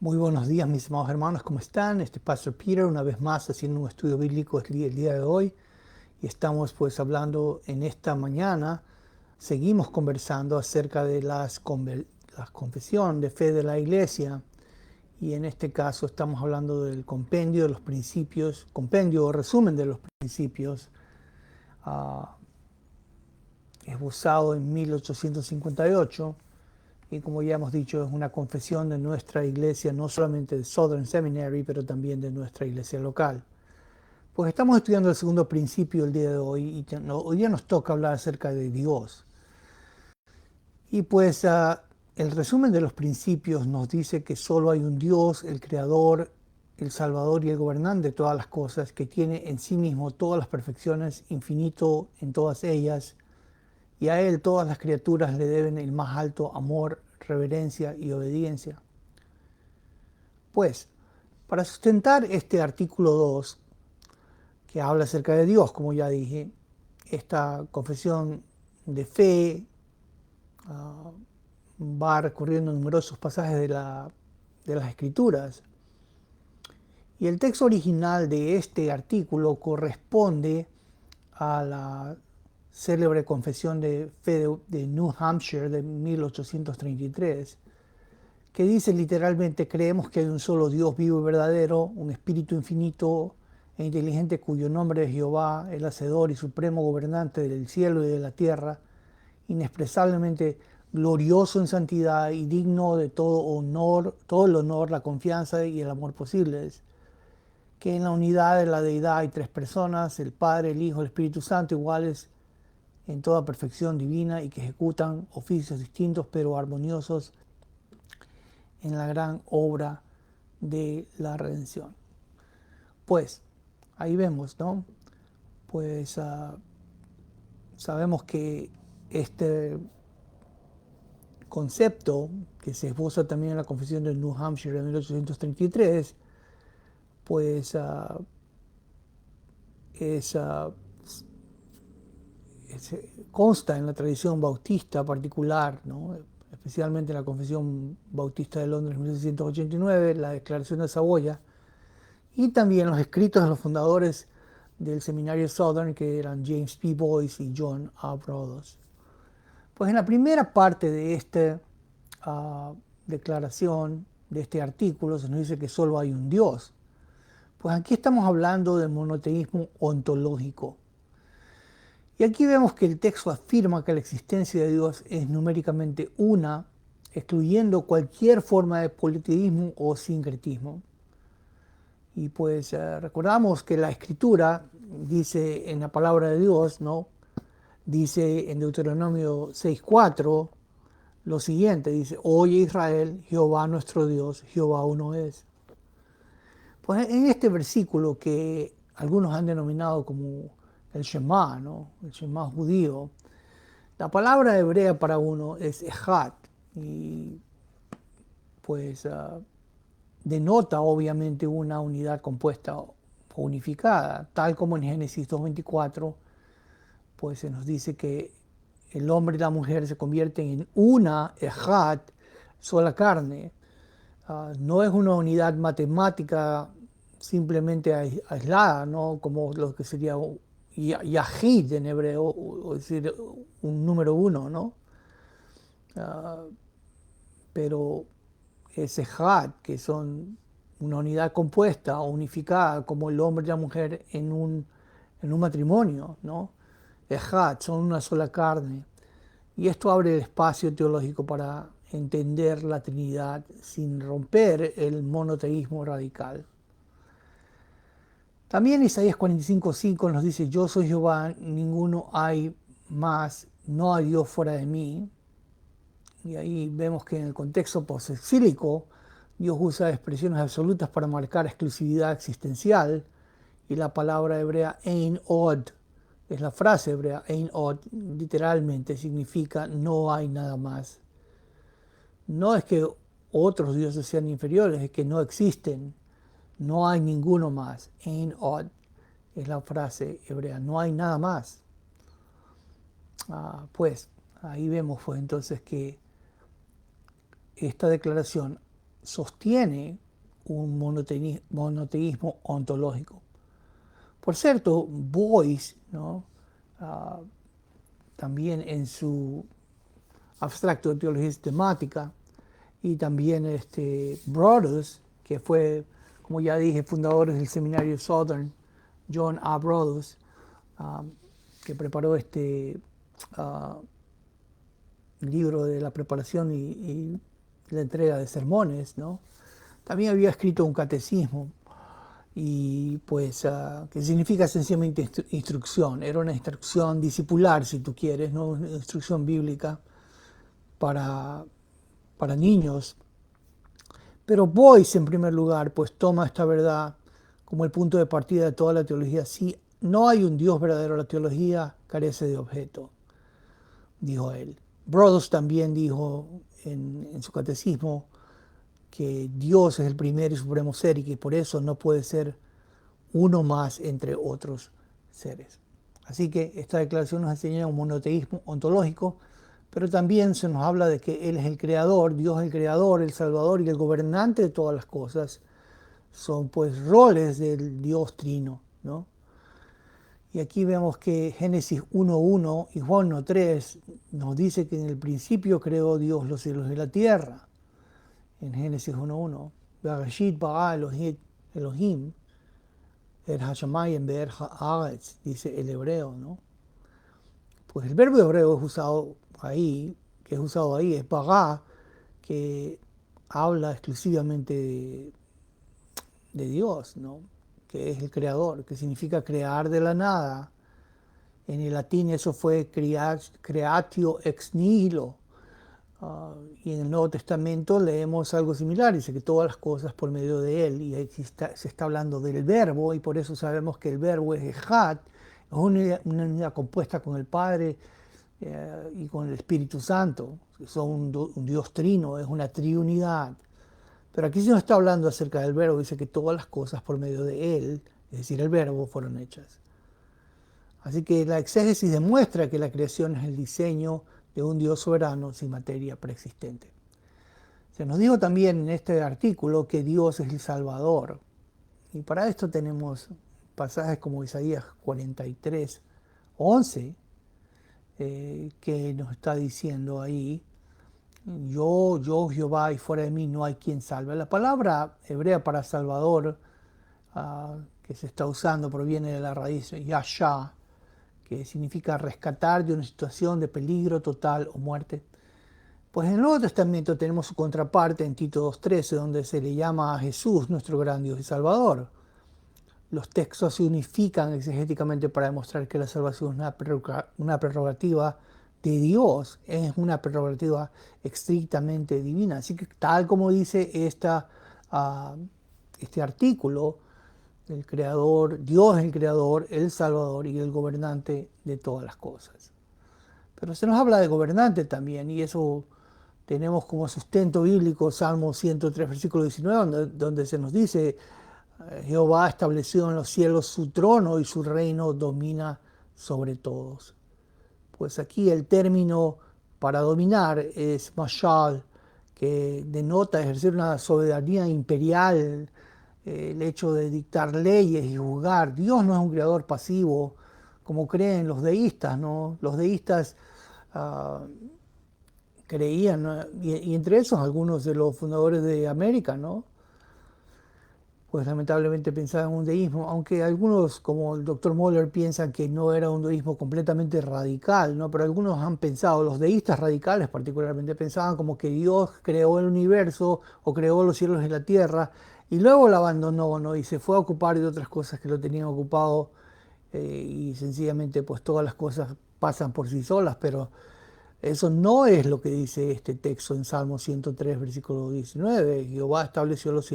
Muy buenos días, mis amados hermanos, ¿cómo están? Este es Pastor Peter, una vez más haciendo un estudio bíblico el día de hoy. Y estamos pues hablando en esta mañana, seguimos conversando acerca de la confesión de fe de la iglesia. Y en este caso estamos hablando del compendio de los principios, compendio o resumen de los principios, ah, esbozado en 1858. Y como ya hemos dicho, es una confesión de nuestra iglesia, no solamente de Southern Seminary, pero también de nuestra iglesia local. Pues estamos estudiando el segundo principio el día de hoy y hoy día nos toca hablar acerca de Dios. Y pues el resumen de los principios nos dice que solo hay un Dios, el Creador, el Salvador y el Gobernante de todas las cosas, que tiene en sí mismo todas las perfecciones, infinito en todas ellas, y a Él todas las criaturas le deben el más alto amor, reverencia y obediencia. Pues, para sustentar este artículo 2, que habla acerca de Dios, como ya dije, esta confesión de fe va recorriendo numerosos pasajes de las Escrituras. Y el texto original de este artículo corresponde a la célebre confesión de fe de New Hampshire de 1833, que dice literalmente: creemos que hay un solo Dios vivo y verdadero, un espíritu infinito e inteligente cuyo nombre es Jehová, el hacedor y supremo gobernante del cielo y de la tierra, inexpresablemente glorioso en santidad y digno de todo honor, todo el honor, la confianza y el amor posibles, que en la unidad de la deidad hay tres personas, el Padre, el Hijo, el Espíritu Santo, iguales en toda perfección divina y que ejecutan oficios distintos pero armoniosos en la gran obra de la redención. Pues ahí vemos, ¿no? Pues sabemos que este concepto, que se esboza también en la Confesión de New Hampshire de 1833, pues es, consta en la tradición bautista particular, ¿no? Especialmente en la Confesión Bautista de Londres 1689, la Declaración de Saboya, y también los escritos de los fundadores del seminario Southern, que eran James P. Boyce y John A. Brodos. Pues en la primera parte de esta declaración, de este artículo, se nos dice que solo hay un Dios. Pues aquí estamos hablando del monoteísmo ontológico. Y aquí vemos que el texto afirma que la existencia de Dios es numéricamente una, excluyendo cualquier forma de politeísmo o sincretismo. Y pues recordamos que la Escritura dice en la palabra de Dios, ¿no? Dice en Deuteronomio 6:4 lo siguiente, dice: oye Israel, Jehová nuestro Dios, Jehová uno es. Pues en este versículo, que algunos han denominado como el Shema, ¿no? El Shema judío, la palabra hebrea para uno es Echad, y pues denota obviamente una unidad compuesta o unificada, tal como en Génesis 2:24, pues se nos dice que el hombre y la mujer se convierten en una Echad, sola carne. No es una unidad matemática simplemente aislada, ¿no? Como lo que sería Yahid en hebreo, o decir, un número uno, ¿no? Uh, pero ese Echad, que son una unidad compuesta o unificada, como el hombre y la mujer en un matrimonio, ¿no? Echad, son una sola carne. Y esto abre el espacio teológico para entender la Trinidad sin romper el monoteísmo radical. También Isaías 45:5 nos dice: yo soy Jehová, ninguno hay más, no hay Dios fuera de mí. Y ahí vemos que en el contexto posexílico Dios usa expresiones absolutas para marcar exclusividad existencial, y la palabra hebrea ein od, es la frase hebrea ein od, literalmente significa no hay nada más. No es que otros dioses sean inferiores, es que no existen, no hay ninguno más. Ein od es la frase hebrea, no hay nada más. Pues ahí vemos pues entonces que esta declaración sostiene un monoteísmo ontológico. Por cierto, Boyce, ¿no? También en su abstracto de teología sistemática, y también Brothers, que fue, como ya dije, fundadores del seminario Southern, John A. Brothers, que preparó libro de la preparación y la entrega de sermones, ¿no? También había escrito un catecismo, y pues que significa sencillamente instrucción. Era una instrucción discipular, si tú quieres, ¿no? Una instrucción bíblica para niños. Pero Boyce, en primer lugar, pues toma esta verdad como el punto de partida de toda la teología. Si no hay un Dios verdadero, la teología carece de objeto, dijo él. Brothers también dijo en su catecismo que Dios es el primer y supremo ser y que por eso no puede ser uno más entre otros seres. Así que esta declaración nos enseña un monoteísmo ontológico, pero también se nos habla de que Él es el creador, Dios es el creador, el salvador y el gobernante de todas las cosas. Son pues roles del Dios trino, ¿no? Y aquí vemos que Génesis 1.1 y Juan 1.3 nos dice que en el principio creó Dios los cielos y la tierra. En Génesis 1.1, Bereshit bara Elohim et hashamayim be'er haaretz, dice el hebreo, ¿no? Pues el verbo hebreo que es usado ahí, es bara, que habla exclusivamente de Dios, ¿no? Que es el creador, que significa crear de la nada. En el latín eso fue creatio ex nihilo. Y en el Nuevo Testamento leemos algo similar, dice que todas las cosas por medio de Él, y aquí se está hablando del verbo, y por eso sabemos que el verbo es Ejad, es una unidad compuesta con el Padre y con el Espíritu Santo, que son un Dios trino, es una triunidad. Pero aquí se nos está hablando acerca del verbo, dice que todas las cosas por medio de Él, es decir, el verbo, fueron hechas. Así que la exégesis demuestra que la creación es el diseño de un Dios soberano sin materia preexistente. Se nos dijo también en este artículo que Dios es el Salvador. Y para esto tenemos pasajes como Isaías 43:11, que nos está diciendo ahí, yo Jehová, y fuera de mí no hay quien salve. La palabra hebrea para Salvador que se está usando proviene de la raíz yasha, que significa rescatar de una situación de peligro total o muerte. Pues en el Nuevo Testamento tenemos su contraparte en Tito 2.13, donde se le llama a Jesús nuestro gran Dios y Salvador. Los textos se unifican exegéticamente para demostrar que la salvación es una prerrogativa de Dios, es una prerrogativa estrictamente divina. Así que tal como dice este artículo, el creador, Dios es el creador, el salvador y el gobernante de todas las cosas. Pero se nos habla de gobernante también, y eso tenemos como sustento bíblico Salmo 103, versículo 19, donde se nos dice, Jehová estableció en los cielos su trono y su reino domina sobre todos. Pues aquí el término para dominar es mashal, que denota ejercer una soberanía imperial, el hecho de dictar leyes y juzgar. Dios no es un creador pasivo, como creen los deístas, ¿no? Los deístas creían, ¿no? Y entre esos algunos de los fundadores de América, ¿no? Pues lamentablemente pensaban en un deísmo, aunque algunos, como el Dr. Moller, piensan que no era un deísmo completamente radical, ¿no? Pero algunos han pensado, los deístas radicales particularmente, pensaban como que Dios creó el universo o creó los cielos y la tierra y luego lo abandonó, ¿no? Y se fue a ocupar de otras cosas que lo tenían ocupado y sencillamente pues todas las cosas pasan por sí solas, pero eso no es lo que dice este texto en Salmo 103, versículo 19. Jehová estableció en los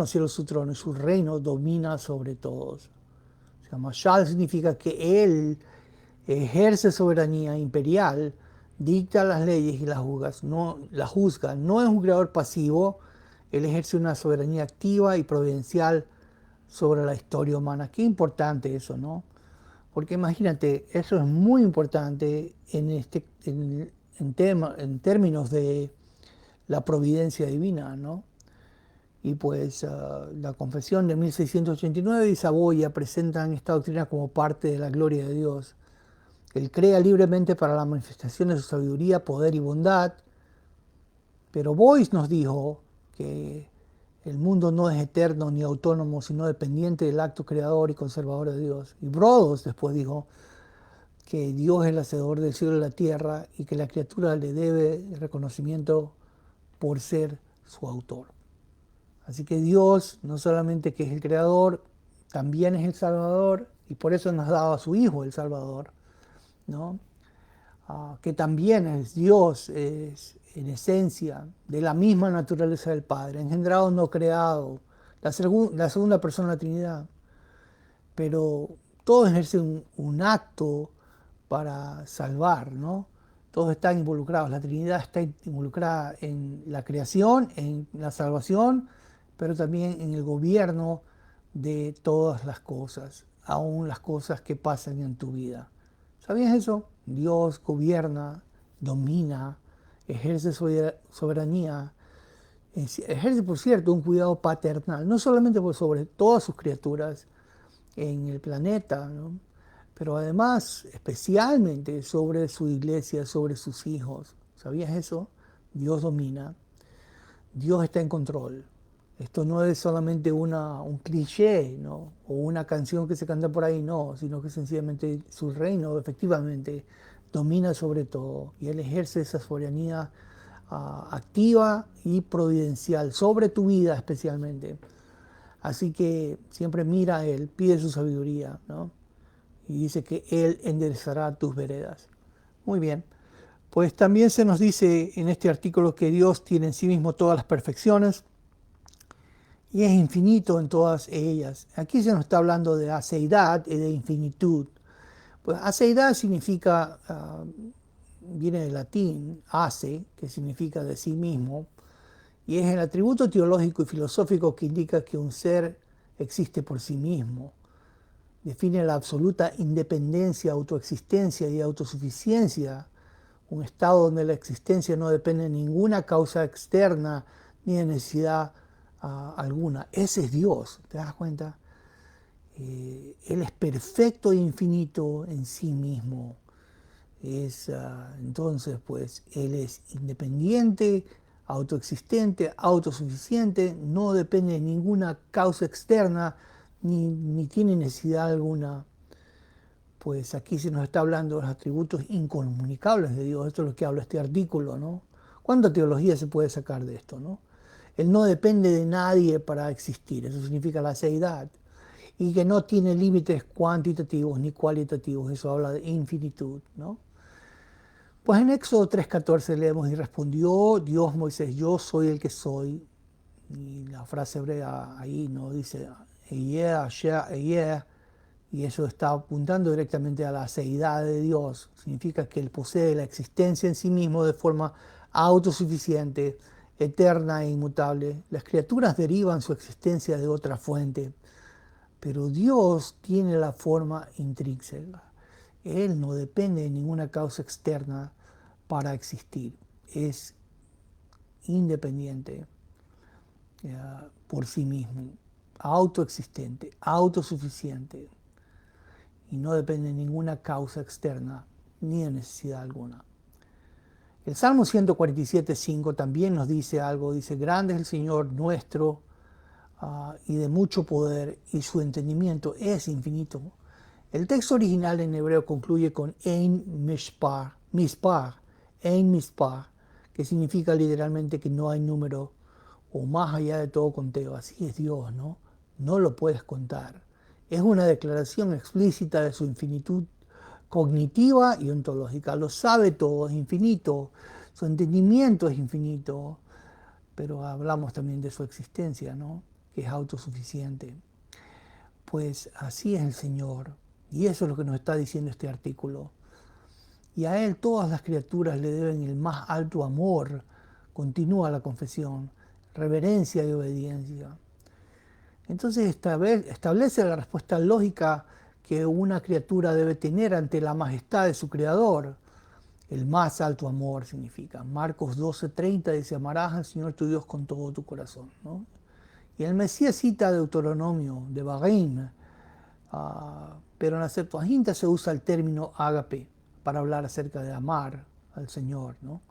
cielos su trono y su reino domina sobre todos. O sea, Mashal significa que él ejerce soberanía imperial, dicta las leyes y las juzga. No es un creador pasivo, él ejerce una soberanía activa y providencial sobre la historia humana. Qué importante eso, ¿no? Porque imagínate, eso es muy importante en términos de la providencia divina, ¿no? Y pues la confesión de 1689 y Saboya presentan esta doctrina como parte de la gloria de Dios. Él crea libremente para la manifestación de su sabiduría, poder y bondad, pero Boyce nos dijo que el mundo no es eterno ni autónomo, sino dependiente del acto creador y conservador de Dios. Y Brodos después dijo que Dios es el hacedor del cielo y la tierra y que la criatura le debe reconocimiento por ser su autor. Así que Dios, no solamente que es el creador, también es el salvador, y por eso nos ha dado a su Hijo el Salvador, ¿no? Que también es Dios, es en esencia de la misma naturaleza del Padre, engendrado, no creado, la segunda persona de la Trinidad, pero todos ejercen un acto para salvar, ¿no? Todos están involucrados, la Trinidad está involucrada en la creación, en la salvación, pero también en el gobierno de todas las cosas, aún las cosas que pasan en tu vida. ¿Sabías eso? Dios gobierna, domina, ejerce soberanía, ejerce, por cierto, un cuidado paternal, no solamente sobre todas sus criaturas en el planeta, ¿no? Pero además, especialmente sobre su iglesia, sobre sus hijos. ¿Sabías eso? Dios domina, Dios está en control. Esto no es solamente un cliché, ¿no? O una canción que se canta por ahí, no, sino que sencillamente su reino efectivamente domina sobre todo y Él ejerce esa soberanía activa y providencial sobre tu vida especialmente. Así que siempre mira a Él, pide su sabiduría, ¿no? Y dice que Él enderezará tus veredas. Muy bien. Pues también se nos dice en este artículo que Dios tiene en sí mismo todas las perfecciones y es infinito en todas ellas. Aquí se nos está hablando de aceidad y de infinitud. Pues aceidad significa, viene del latín, ace, que significa de sí mismo, y es el atributo teológico y filosófico que indica que un ser existe por sí mismo. Define la absoluta independencia, autoexistencia y autosuficiencia, un estado donde la existencia no depende de ninguna causa externa ni de necesidad alguna. Ese es Dios, ¿te das cuenta? Él es perfecto e infinito en sí mismo. Entonces, pues, Él es independiente, autoexistente, autosuficiente, no depende de ninguna causa externa, ni tiene necesidad alguna. Pues aquí se nos está hablando de los atributos incomunicables de Dios. Esto es lo que habla este artículo, ¿no? ¿Cuánta teología se puede sacar de esto, no? Él no depende de nadie para existir, eso significa la seidad. Y que no tiene límites cuantitativos ni cualitativos, eso habla de infinitud, ¿no? Pues en Éxodo 3:14 leemos, y respondió Dios Moisés, yo soy el que soy. Y la frase hebrea ahí no dice, Eyeh, Asher, Eyeh, y eso está apuntando directamente a la seidad de Dios. Significa que Él posee la existencia en sí mismo de forma autosuficiente, eterna e inmutable. Las criaturas derivan su existencia de otra fuente, pero Dios tiene la forma intrínseca. Él no depende de ninguna causa externa para existir. Es independiente por sí mismo, autoexistente, autosuficiente, y no depende de ninguna causa externa ni de necesidad alguna. El Salmo 147:5 también nos dice algo, dice, grande es el Señor nuestro y de mucho poder, y su entendimiento es infinito. El texto original en hebreo concluye con Ein Mispar, Ein Mispar, que significa literalmente que no hay número o más allá de todo conteo. Así es Dios, ¿no? No lo puedes contar. Es una declaración explícita de su infinitud cognitiva y ontológica. Lo sabe todo, es infinito. Su entendimiento es infinito. Pero hablamos también de su existencia, ¿no? Que es autosuficiente. Pues así es el Señor. Y eso es lo que nos está diciendo este artículo. Y a Él todas las criaturas le deben el más alto amor. Continúa la confesión. Reverencia y obediencia. Entonces establece la respuesta lógica que una criatura debe tener ante la majestad de su Creador. El más alto amor significa. Marcos 12:30 dice, amarás al Señor tu Dios con todo tu corazón, ¿no? Y el Mesías cita Deuteronomio de Bahrein, pero en la Septuaginta se usa el término ágape para hablar acerca de amar al Señor, ¿no?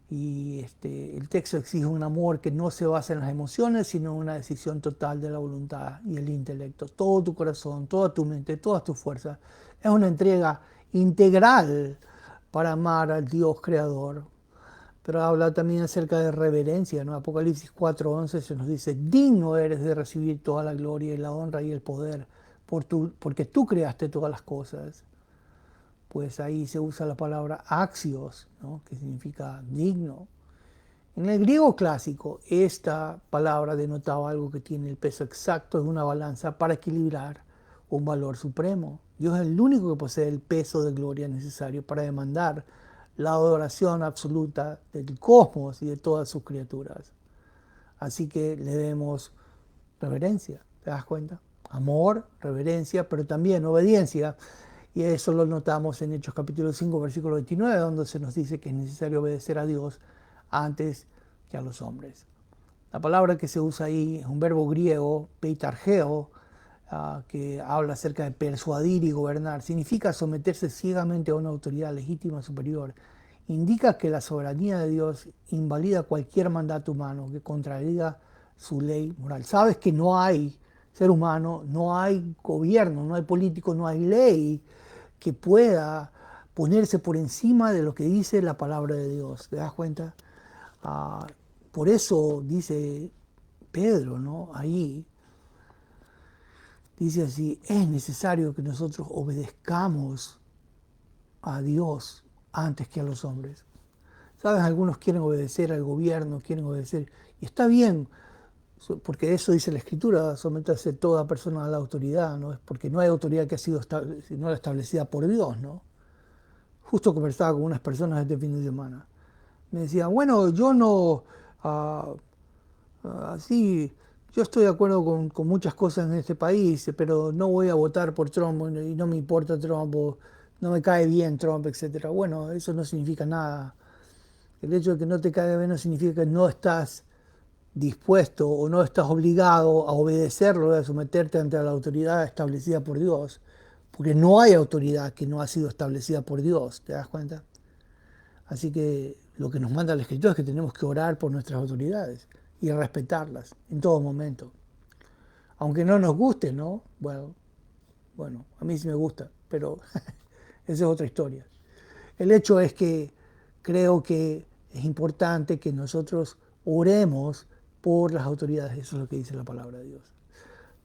Y el texto exige un amor que no se basa en las emociones, sino en una decisión total de la voluntad y el intelecto. Todo tu corazón, toda tu mente, todas tus fuerzas. Es una entrega integral para amar al Dios creador. Pero habla también acerca de reverencia, ¿no? Apocalipsis 4:11 se nos dice, digno eres de recibir toda la gloria y la honra y el poder, porque tú creaste todas las cosas. Pues ahí se usa la palabra axios, ¿no? Que significa digno. En el griego clásico, esta palabra denotaba algo que tiene el peso exacto de una balanza para equilibrar un valor supremo. Dios es el único que posee el peso de gloria necesario para demandar la adoración absoluta del cosmos y de todas sus criaturas. Así que le debemos reverencia, ¿te das cuenta? Amor, reverencia, pero también obediencia. Y eso lo notamos en Hechos capítulo 5, versículo 29, donde se nos dice que es necesario obedecer a Dios antes que a los hombres. La palabra que se usa ahí es un verbo griego, peitargeo, que habla acerca de persuadir y gobernar. Significa someterse ciegamente a una autoridad legítima superior. Indica que la soberanía de Dios invalida cualquier mandato humano que contradiga su ley moral. Sabes que no hay ser humano, no hay gobierno, no hay político, no hay ley que pueda ponerse por encima de lo que dice la palabra de Dios. ¿Te das cuenta? Por eso dice Pedro, ¿no? Ahí dice así, es necesario que nosotros obedezcamos a Dios antes que a los hombres. ¿Sabes? Algunos quieren obedecer al gobierno, quieren obedecer, y está bien, porque eso dice la Escritura, someterse toda persona a la autoridad, ¿no? Es porque no hay autoridad que ha sido no establecida por Dios, ¿no? Justo conversaba con unas personas este fin de semana. Me decían, bueno, yo no, así, yo estoy de acuerdo con muchas cosas en este país, pero no voy a votar por Trump y no me importa Trump, o no me cae bien Trump, etc. Bueno, eso no significa nada. El hecho de que no te caiga bien no significa que no estás dispuesto o no estás obligado a obedecerlo, a someterte ante la autoridad establecida por Dios, porque no hay autoridad que no ha sido establecida por Dios, ¿te das cuenta? Así que lo que nos manda la Escritura es que tenemos que orar por nuestras autoridades y respetarlas en todo momento. Aunque no nos guste, ¿no? Bueno, a mí sí me gusta, pero esa es otra historia. El hecho es que creo que es importante que nosotros oremos por las autoridades, eso es lo que dice la palabra de Dios.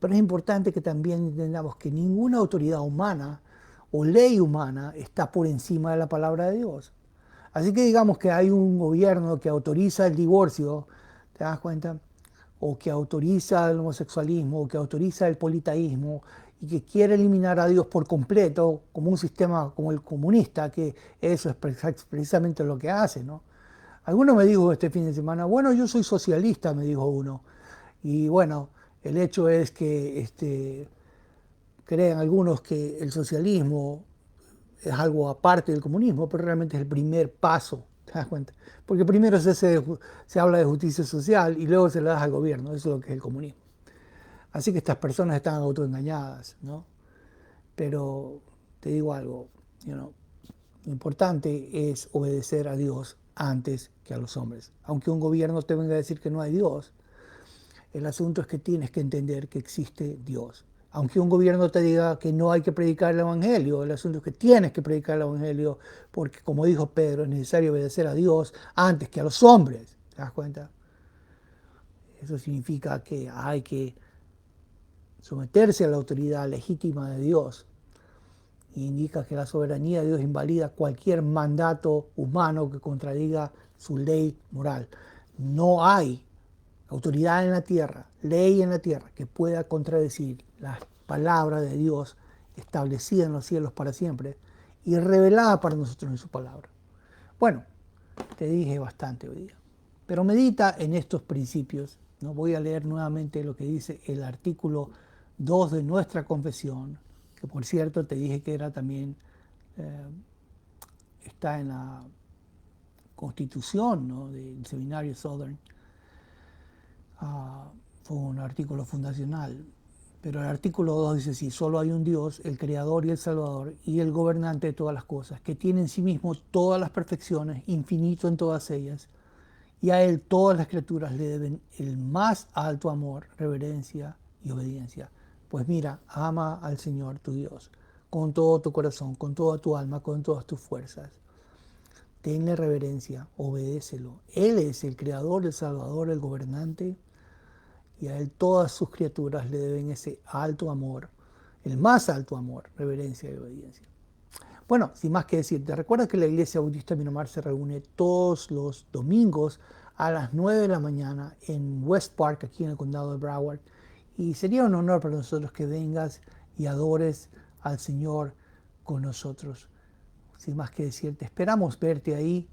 Pero es importante que también entendamos que ninguna autoridad humana o ley humana está por encima de la palabra de Dios. Así que digamos que hay un gobierno que autoriza el divorcio, ¿te das cuenta? O que autoriza el homosexualismo, o que autoriza el politeísmo, y que quiere eliminar a Dios por completo, como un sistema como el comunista, que eso es precisamente lo que hace, ¿no? Alguno me dijo este fin de semana, bueno, yo soy socialista, me dijo uno. Y bueno, el hecho es que creen algunos que el socialismo es algo aparte del comunismo, pero realmente es el primer paso, ¿te das cuenta? Porque primero se habla de justicia social y luego se le da al gobierno, eso es lo que es el comunismo. Así que estas personas están autoengañadas, ¿no? Pero te digo algo, lo importante es obedecer a Dios antes que a los hombres. Aunque un gobierno te venga a decir que no hay Dios, el asunto es que tienes que entender que existe Dios. Aunque un gobierno te diga que no hay que predicar el Evangelio, el asunto es que tienes que predicar el Evangelio porque, como dijo Pedro, es necesario obedecer a Dios antes que a los hombres. ¿Te das cuenta? Eso significa que hay que someterse a la autoridad legítima de Dios. Y indica que la soberanía de Dios invalida cualquier mandato humano que contradiga su ley moral. No hay autoridad en la tierra, ley en la tierra, que pueda contradecir la palabra de Dios establecida en los cielos para siempre y revelada para nosotros en su palabra. Bueno, te dije bastante hoy día, pero medita en estos principios. ¿No? Voy a leer nuevamente lo que dice el artículo 2 de nuestra confesión, que por cierto te dije que era también está en la Constitución, ¿no?, del Seminario Southern. Fue un artículo fundacional. Pero el artículo 2 dice así: solo hay un Dios, el Creador y el Salvador, y el gobernante de todas las cosas, que tiene en sí mismo todas las perfecciones, infinito en todas ellas, y a Él todas las criaturas le deben el más alto amor, reverencia y obediencia. Pues mira, ama al Señor tu Dios con todo tu corazón, con toda tu alma, con todas tus fuerzas. Tenle reverencia, obedécelo. Él es el Creador, el Salvador, el gobernante, y a Él todas sus criaturas le deben ese alto amor, el más alto amor, reverencia y obediencia. Bueno, sin más que decir, te recuerda que la Iglesia Bautista Miramar se reúne todos los domingos a las 9 de la mañana en West Park, aquí en el condado de Broward, y sería un honor para nosotros que vengas y adores al Señor con nosotros. Sin más que decirte, esperamos verte ahí,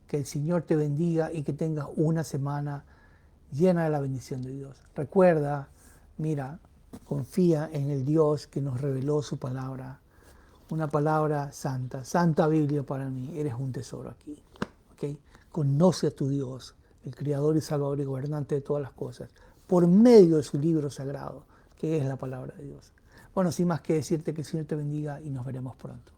que el Señor te bendiga y que tengas una semana llena de la bendición de Dios. Recuerda, mira, confía en el Dios que nos reveló su palabra, una palabra santa, Santa Biblia para mí, eres un tesoro aquí. ¿Okay? Conoce a tu Dios, el Creador y Salvador y Gobernante de todas las cosas, por medio de su libro sagrado, que es la palabra de Dios. Bueno, sin más que decirte, que el Señor te bendiga y nos veremos pronto.